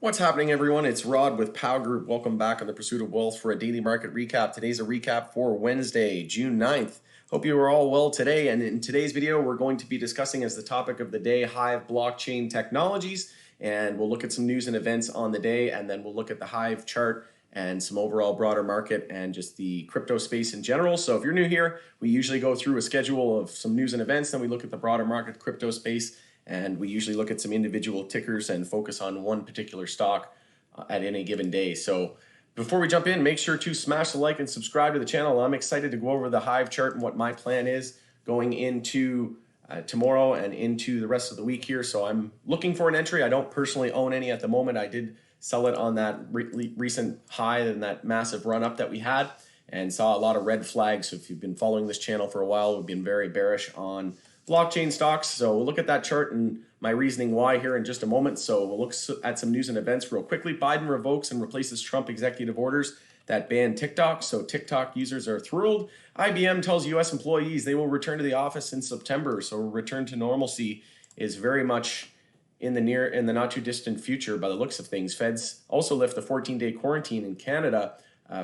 What's happening, everyone? It's Rod with POW Group. Welcome back on the Pursuit of Wealth for a daily market recap. Today's a recap for Wednesday, June 9th. Hope you are all well today. And in today's video, we're going to be discussing as the topic of the day, HIVE Blockchain Technologies. And we'll look at some news and events on the day, and then we'll look at the HIVE chart and some overall broader market and just the crypto space in general. So if you're new here, we usually go through a schedule of some news and events, then we look at the broader market crypto space, and we usually look at some individual tickers and focus on one particular stock at any given day. So before we jump in, make sure to smash the like and subscribe to the channel. I'm excited to go over the HIVE chart and what my plan is going into tomorrow and into the rest of the week here. So I'm looking for an entry. I don't personally own any at the moment. I did sell it on that recent high and that massive run up that we had and saw a lot of red flags. So if you've been following this channel for a while, we've been very bearish on blockchain stocks. So we'll look at that chart and my reasoning why here in just a moment. So we'll look at some news and events real quickly. Biden revokes and replaces Trump executive orders that ban TikTok. So TikTok users are thrilled. IBM tells US employees they will return to the office in September. So return to normalcy is very much in the not too distant future by the looks of things. Feds also lift the 14-day quarantine in Canada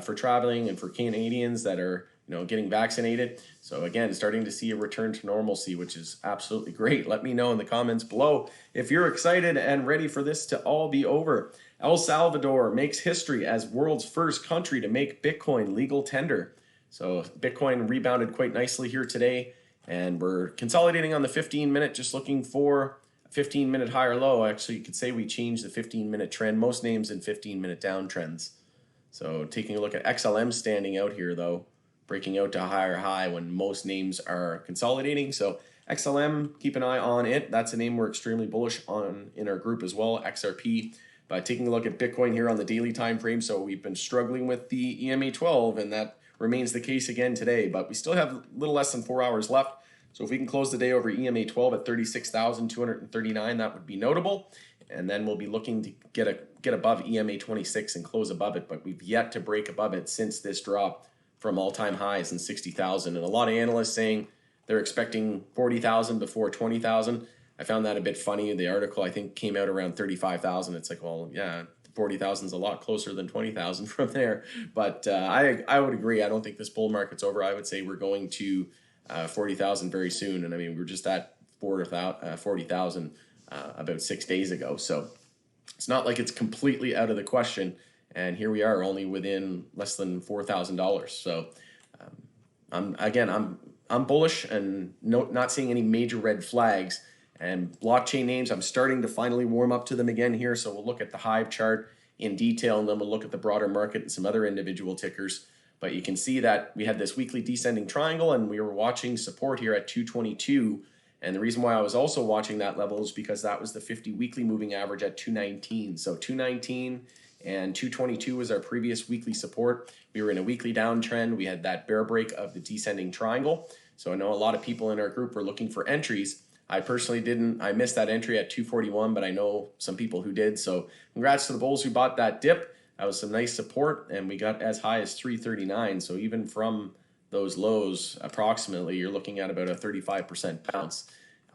for traveling and for Canadians that are getting vaccinated. So again, starting to see a return to normalcy, which is absolutely great. Let me know in the comments below if you're excited and ready for this to all be over. El Salvador makes history as world's first country to make Bitcoin legal tender. So Bitcoin rebounded quite nicely here today, and we're consolidating on the 15-minute, just looking for a 15-minute higher low. Actually, you could say we changed the 15-minute trend. Most names in 15-minute downtrends. So taking a look at XLM standing out here, though, breaking out to a higher high when most names are consolidating. So XLM, keep an eye on it. That's a name we're extremely bullish on in our group as well, XRP. But taking a look at Bitcoin here on the daily time frame, so we've been struggling with the EMA 12, and that remains the case again today. But we still have a little less than 4 hours left. So if we can close the day over EMA 12 at 36,239, that would be notable. And then we'll be looking to get above EMA 26 and close above it. But we've yet to break above it since this drop from all-time highs in 60,000. And a lot of analysts saying they're expecting 40,000 before 20,000. I found that a bit funny. The article, I think, came out around 35,000. It's like, well, yeah, 40,000 is a lot closer than 20,000 from there. But I would agree. I don't think this bull market's over. I would say we're going to 40,000 very soon. And I mean, we're just at 40,000 about 6 days ago. So it's not like it's completely out of the question. And here we are, only within less than $4,000. So I'm bullish and not seeing any major red flags. And blockchain names, I'm starting to finally warm up to them again here. So we'll look at the HIVE chart in detail, and then we'll look at the broader market and some other individual tickers. But you can see that we had this weekly descending triangle, and we were watching support here at 222. And the reason why I was also watching that level is because that was the 50 weekly moving average at 219. So 219 and 222 was our previous weekly support. We were in a weekly downtrend. We had that bear break of the descending triangle. So I know a lot of people in our group were looking for entries. I personally didn't. I missed that entry at 241, but I know some people who did. So congrats to the bulls who bought that dip. That was some nice support, and we got as high as 339. So even from those lows, approximately, you're looking at about a 35% bounce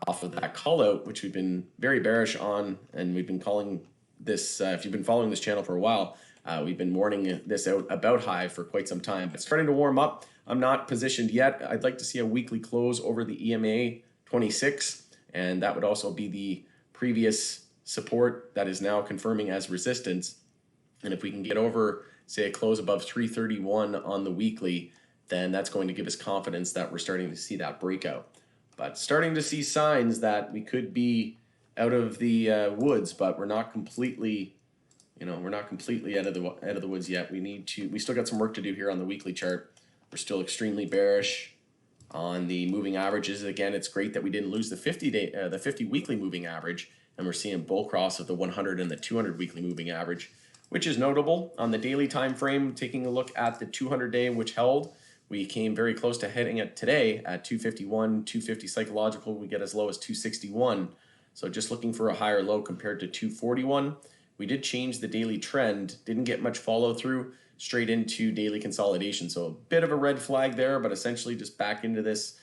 off of that call out, which we've been very bearish on, and we've been calling this, if you've been following this channel for a while, we've been warning this out about HIVE for quite some time. But starting to warm up. I'm not positioned yet. I'd like to see a weekly close over the EMA 26, and that would also be the previous support that is now confirming as resistance. And if we can get over, say, a close above 331 on the weekly, then that's going to give us confidence that we're starting to see that breakout. But starting to see signs that we could be out of the woods, but we're not completely, we're not completely out of the woods yet. We still got some work to do here on the weekly chart. We're still extremely bearish on the moving averages. Again, it's great that we didn't lose the 50 weekly moving average, and we're seeing bull cross of the 100 and the 200 weekly moving average, which is notable. On the daily time frame, taking a look at the 200-day, which held, we came very close to hitting it today at 251, 250 psychological. We get as low as 261. So just looking for a higher low compared to 241. We did change the daily trend, didn't get much follow through, straight into daily consolidation. So a bit of a red flag there, but essentially just back into this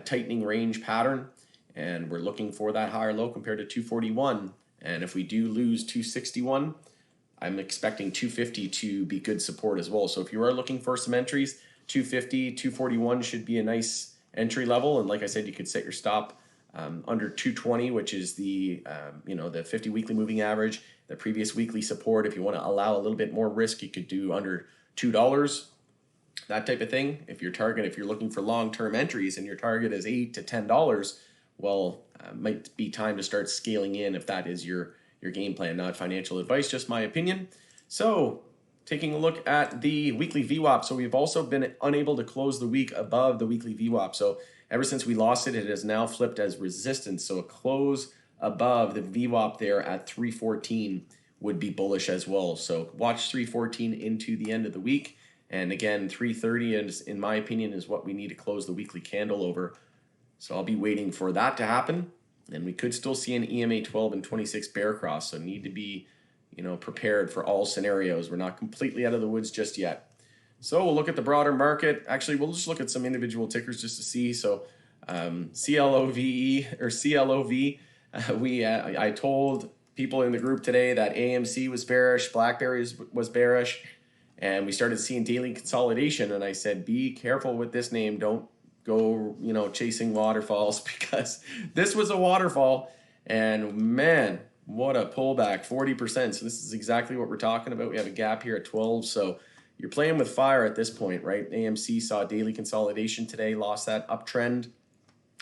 tightening range pattern. And we're looking for that higher low compared to 241. And if we do lose 261, I'm expecting 250 to be good support as well. So if you are looking for some entries, 250, 241 should be a nice entry level. And like I said, you could set your stop under 220, which is the the 50 weekly moving average, the previous weekly support. If you want to allow a little bit more risk, you could do under $2, that type of thing. If you're looking for long-term entries and your target is $8 to $10, well, might be time to start scaling in if that is your game plan. Not financial advice, just my opinion. So taking a look at the weekly VWAP. So we've also been unable to close the week above the weekly VWAP. So ever since we lost it, it has now flipped as resistance. So a close above the VWAP there at 314 would be bullish as well. So watch 314 into the end of the week. And again, 330 is, in my opinion, is what we need to close the weekly candle over. So I'll be waiting for that to happen. And we could still see an EMA 12 and 26 bear cross. So need to be, prepared for all scenarios. We're not completely out of the woods just yet. So we'll look at the broader market. Actually, we'll just look at some individual tickers just to see. So CLOVE or CLOV, I told people in the group today that AMC was bearish, BlackBerry was bearish, and we started seeing daily consolidation. And I said, be careful with this name. Don't go, chasing waterfalls, because this was a waterfall. And man, what a pullback, 40%. So this is exactly what we're talking about. We have a gap here at 12. So you're playing with fire at this point, right? AMC saw daily consolidation today, lost that uptrend,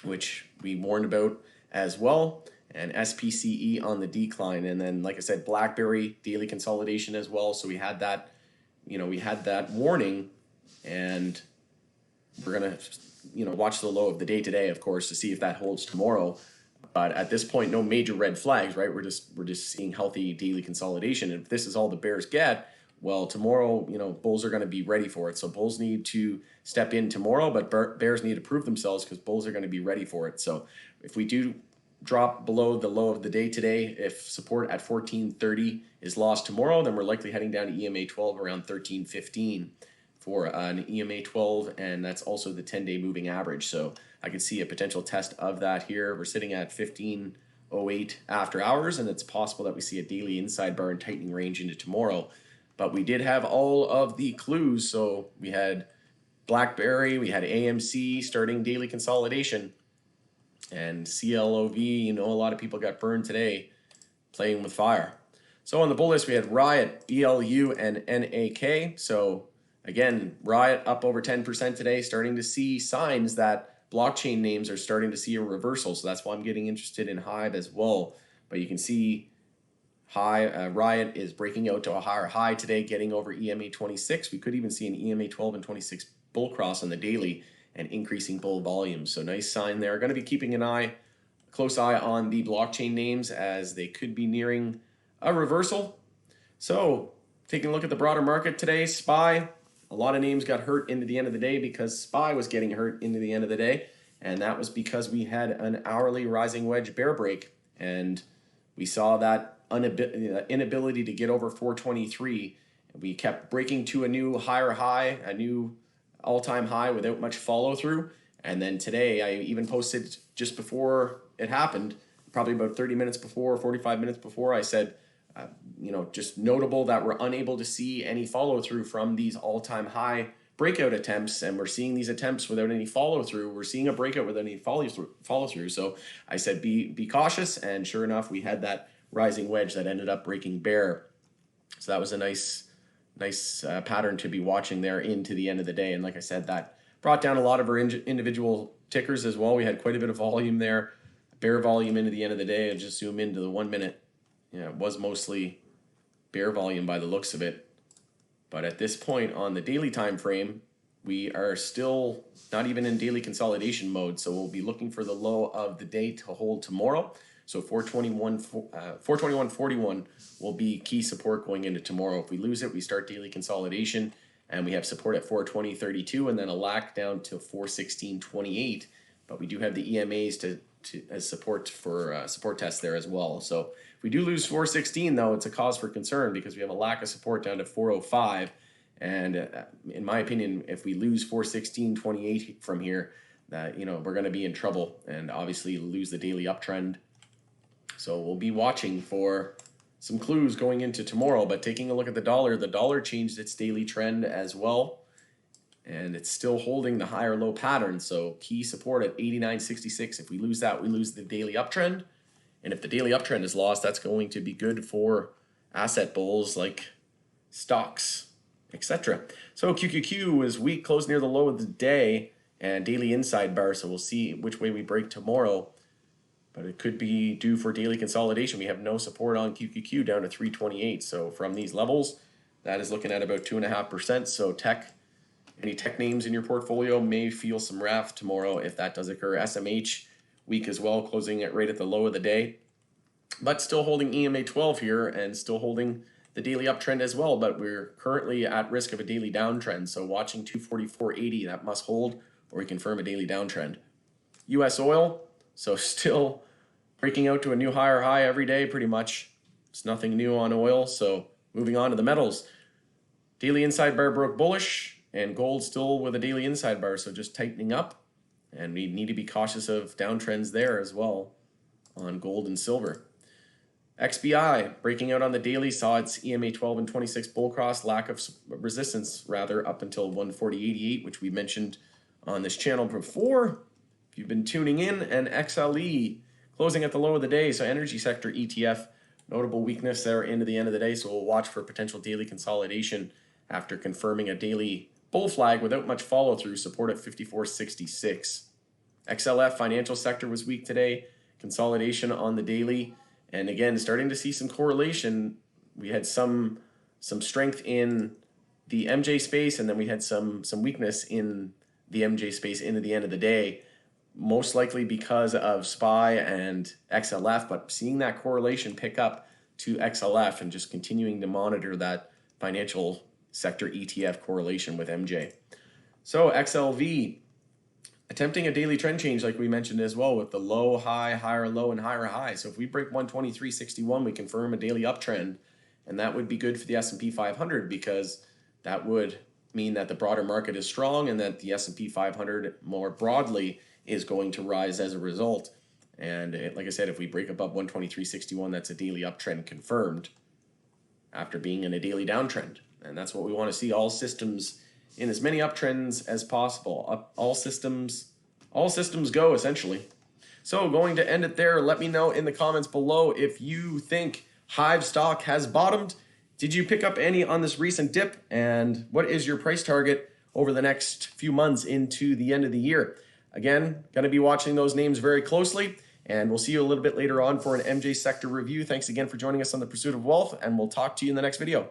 which we warned about as well. And SPCE on the decline. And then, like I said, BlackBerry daily consolidation as well. So we had that, warning, and we're going to, watch the low of the day today, of course, to see if that holds tomorrow. But at this point, no major red flags, right? We're just seeing healthy daily consolidation. And if this is all the bears get, well, tomorrow, bulls are going to be ready for it. So bulls need to step in tomorrow, but bears need to prove themselves, because bulls are going to be ready for it. So if we do drop below the low of the day today, if support at 1430 is lost tomorrow, then we're likely heading down to EMA 12 around 1315 for an EMA 12, and that's also the 10-day moving average. So I could see a potential test of that here. We're sitting at 1508 after hours, and it's possible that we see a daily inside bar and tightening range into tomorrow. But we did have all of the clues. So we had BlackBerry, we had AMC starting daily consolidation, and CLOV, a lot of people got burned today playing with fire. So on the bull list, we had Riot, BLU, and NAK. So again, Riot up over 10% today, starting to see signs that blockchain names are starting to see a reversal. So that's why I'm getting interested in HIVE as well. But you can see Riot is breaking out to a higher high today, getting over EMA 26. We could even see an EMA 12 and 26 bull cross on the daily and increasing bull volume. So nice sign there. Going to be keeping a close eye on the blockchain names, as they could be nearing a reversal. So taking a look at the broader market today, SPY, a lot of names got hurt into the end of the day because SPY was getting hurt into the end of the day. And that was because we had an hourly rising wedge bear break, and we saw that inability to get over 423. We kept breaking to a new higher high, a new all-time high without much follow through. And then today I even posted just before it happened, probably about 30 minutes before, 45 minutes before, I said, just notable that we're unable to see any follow through from these all-time high breakout attempts. And we're seeing these attempts without any follow through. We're seeing a breakout without any follow through. So I said, be cautious. And sure enough, we had that rising wedge that ended up breaking bear. So that was a nice pattern to be watching there into the end of the day. And like I said, that brought down a lot of our individual tickers as well. We had quite a bit of volume there, bear volume into the end of the day. And just zoom into the 1 minute. It was mostly bear volume by the looks of it. But at this point on the daily time frame, we are still not even in daily consolidation mode. So we'll be looking for the low of the day to hold tomorrow. So 421.41 will be key support going into tomorrow. If we lose it, we start daily consolidation, and we have support at 420.32, and then a lack down to 416.28. But we do have the EMAs as support for support tests there as well. So if we do lose 416, though, it's a cause for concern, because we have a lack of support down to 405. And in my opinion, if we lose 416.28 from here, that we're going to be in trouble, and obviously lose the daily uptrend. So we'll be watching for some clues going into tomorrow. But taking a look at the dollar changed its daily trend as well, and it's still holding the higher low pattern. So key support at 89.66. If we lose that, we lose the daily uptrend. And if the daily uptrend is lost, that's going to be good for asset bulls like stocks, etc. So QQQ is weak, closed near the low of the day and daily inside bar. So we'll see which way we break tomorrow. But it could be due for daily consolidation. We have no support on QQQ down to 328. So from these levels, that is looking at about 2.5%. So any tech names in your portfolio may feel some wrath tomorrow if that does occur. SMH weak as well, closing it right at the low of the day, but still holding EMA 12 here and still holding the daily uptrend as well. But we're currently at risk of a daily downtrend. So watching 244.80, that must hold or we confirm a daily downtrend. US oil, so still breaking out to a new higher high every day pretty much. It's nothing new on oil. So moving on to the metals. Daily inside bar broke bullish, and gold still with a daily inside bar, so just tightening up. And we need to be cautious of downtrends there as well on gold and silver. XBI breaking out on the daily, saw its EMA 12 and 26 bull cross, lack of resistance rather up until 140.88, which we mentioned on this channel before. If you've been tuning in, and XLE closing at the low of the day, so energy sector ETF, notable weakness there into the end of the day. So we'll watch for potential daily consolidation after confirming a daily bull flag without much follow through, support at 54.66. XLF financial sector was weak today, consolidation on the daily, and again starting to see some correlation. We had some strength in the MJ space, and then we had some weakness in the MJ space into the end of the day, most likely because of SPY and XLF, but seeing that correlation pick up to XLF and just continuing to monitor that financial sector ETF correlation with MJ. So XLV attempting a daily trend change like we mentioned as well, with the low, high, higher low, and higher high. So if we break 123.61, we confirm a daily uptrend, and that would be good for the S&P 500 because that would mean that the broader market is strong and that the S&P 500 more broadly is going to rise as a result. And like I said, if we break above 123.61, that's a daily uptrend confirmed after being in a daily downtrend. And that's what we want to see, all systems in as many uptrends as possible. All systems go, essentially. So going to end it there. Let me know in the comments below if you think HIVE stock has bottomed. Did you pick up any on this recent dip? And what is your price target over the next few months into the end of the year? Again, going to be watching those names very closely. And we'll see you a little bit later on for an MJ sector review. Thanks again for joining us on The Pursuit of Wealth, and we'll talk to you in the next video.